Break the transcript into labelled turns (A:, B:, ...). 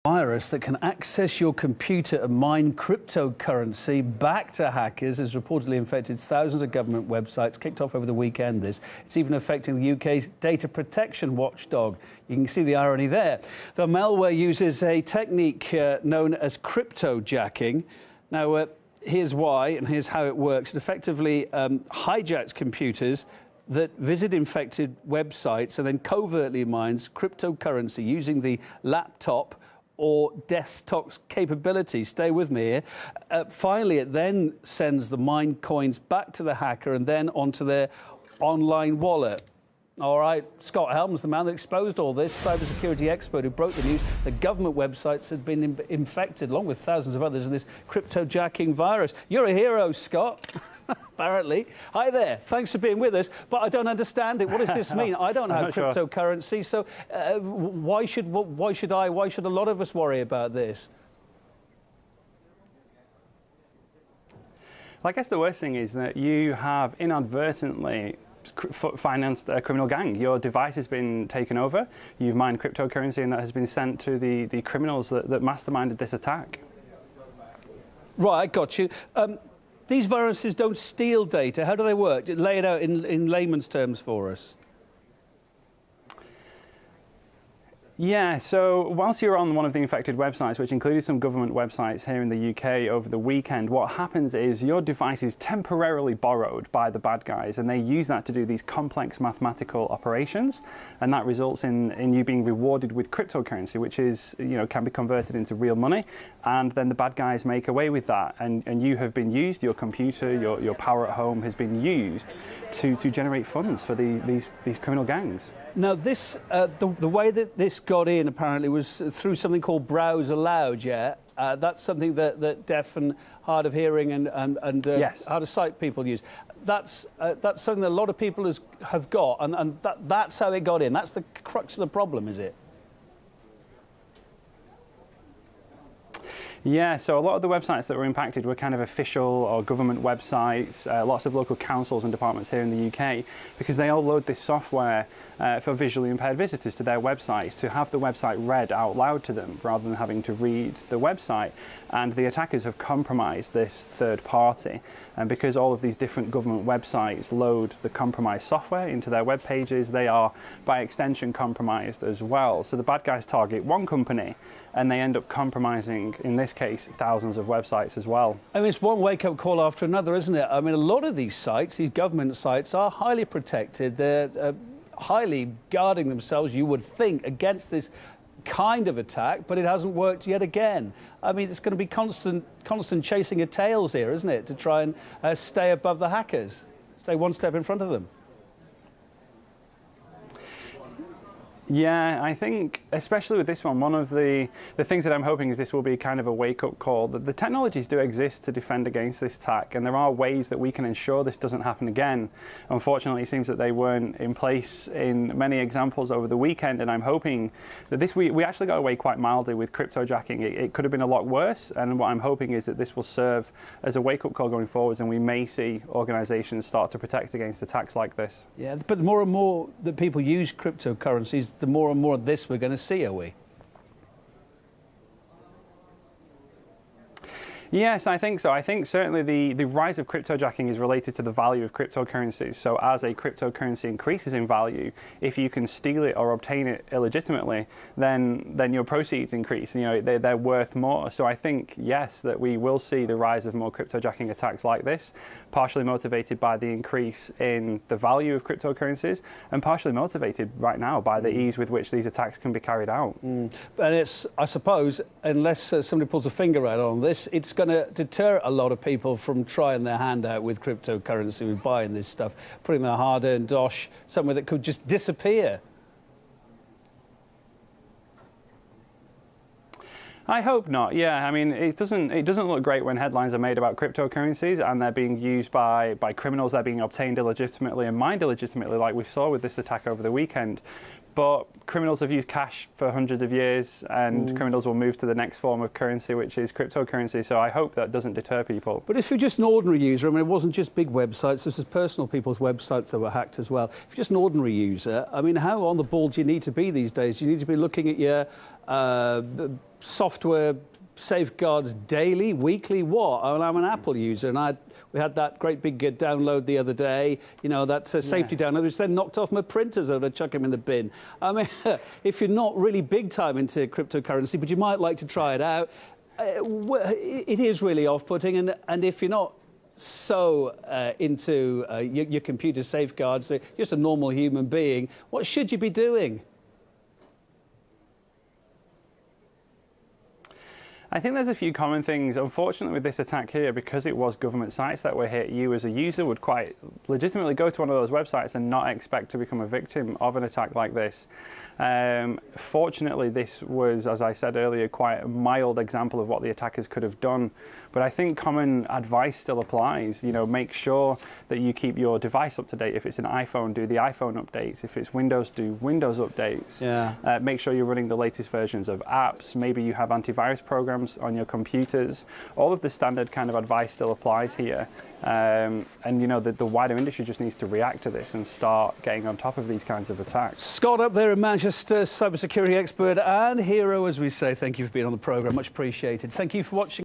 A: Virus that can access your computer and mine cryptocurrency back to hackers has reportedly infected thousands of government websites. Kicked off over the weekend. It's even affecting the UK's data protection watchdog. You can see the irony there. The malware uses a technique known as cryptojacking. Now, here's why and here's how it works. It effectively hijacks computers that visit infected websites and then covertly mines cryptocurrency using the laptop or desktop's capability. Stay with me here. Finally, it then sends the mined coins back to the hacker and then onto their online wallet. All right, Scott Helms, the man that exposed all this, cybersecurity expert who broke the news that government websites had been infected, along with thousands of others, in this cryptojacking virus. You're a hero, Scott. Apparently. Hi there. Thanks for being with us. But I don't understand it. What does this mean? I don't have cryptocurrency. So why should a lot of us worry about this?
B: Well, I guess the worst thing is that you have inadvertently financed a criminal gang. Your device has been taken over. You've mined cryptocurrency, and that has been sent to the criminals that masterminded this attack.
A: Right, got you. These viruses don't steal data. How do they work? Lay it out in layman's terms for us.
B: Yeah, so whilst you're on one of the infected websites, which included some government websites here in the UK over the weekend, what happens is your device is temporarily borrowed by the bad guys, and they use that to do these complex mathematical operations, and that results in you being rewarded with cryptocurrency, which is, can be converted into real money, and then the bad guys make away with that, and you have been used, your computer, your power at home has been used to generate funds for these criminal gangs.
A: Now, this the way that this got in apparently was through something called Browse Aloud. Yeah, that's something that deaf and hard of hearing and
B: yes,
A: hard of sight people use. That's something that a lot of people have got, and that's how it got in. That's the crux of the problem, is it?
B: Yeah, so a lot of the websites that were impacted were kind of official or government websites, lots of local councils and departments here in the UK, because they all load this software for visually impaired visitors to their websites to have the website read out loud to them rather than having to read the website. And the attackers have compromised this third party. And because all of these different government websites load the compromised software into their web pages, they are by extension compromised as well. So the bad guys target one company and they end up compromising, in this case, thousands of websites as well.
A: I mean, it's one wake-up call after another, isn't it? I mean, a lot of these sites, these government sites, are highly protected. They're highly guarding themselves, you would think, against this kind of attack, but it hasn't worked yet again. I mean, it's going to be constant chasing of tails here, isn't it, to try and stay above the hackers, stay one step in front of them.
B: Yeah, I think, especially with this one of the things that I'm hoping is this will be kind of a wake-up call, that the technologies do exist to defend against this attack, and there are ways that we can ensure this doesn't happen again. Unfortunately, it seems that they weren't in place in many examples over the weekend, and I'm hoping that we actually got away quite mildly with cryptojacking. It could have been a lot worse, and what I'm hoping is that this will serve as a wake-up call going forwards, and we may see organisations start to protect against attacks like this.
A: Yeah, but the more and more that people use cryptocurrencies, the more and more of this we're going to see, are we?
B: Yes, I think so. I think certainly the rise of cryptojacking is related to the value of cryptocurrencies. So as a cryptocurrency increases in value, if you can steal it or obtain it illegitimately, then your proceeds increase. They're worth more. So I think, yes, that we will see the rise of more cryptojacking attacks like this, partially motivated by the increase in the value of cryptocurrencies, and partially motivated right now by the ease with which these attacks can be carried out. And
A: it's, I suppose, unless somebody pulls a finger out on this, it's going to deter a lot of people from trying their hand out with cryptocurrency, with buying this stuff, putting their hard-earned dosh somewhere that could just disappear.
B: I hope not. Yeah, I mean, it doesn't look great when headlines are made about cryptocurrencies and they're being used by criminals. They're being obtained illegitimately and mined illegitimately, like we saw with this attack over the weekend. But criminals have used cash for hundreds of years, and criminals will move to the next form of currency, which is cryptocurrency. So I hope that doesn't deter people.
A: But if you're just an ordinary user, I mean, it wasn't just big websites, this is personal people's websites that were hacked as well. If you're just an ordinary user, I mean, how on the ball do you need to be these days? Do you need to be looking at your software safeguards daily, weekly, what? I mean, I'm an Apple user, and we had that great big download the other day, you know, that safety download, which then knocked off my printers. I'd chuck them in the bin. I mean, if you're not really big time into cryptocurrency, but you might like to try it out, it is really off-putting. And if you're not so into your computer safeguards, just a normal human being, what should you be doing?
B: I think there's a few common things. Unfortunately, with this attack here, because it was government sites that were hit, you as a user would quite legitimately go to one of those websites and not expect to become a victim of an attack like this. Fortunately, this was, as I said earlier, quite a mild example of what the attackers could have done. But I think common advice still applies. You know, make sure that you keep your device up to date. If it's an iPhone, do the iPhone updates. If it's Windows, do Windows updates.
A: Yeah.
B: Make sure you're running the latest versions of apps. Maybe you have antivirus programs on your computers. All of the standard kind of advice still applies here. And you know, the wider industry just needs to react to this and start getting on top of these kinds of attacks.
A: Scott up there in Manchester, cybersecurity expert and hero, as we say. Thank you for being on the programme. Much appreciated. Thank you for watching.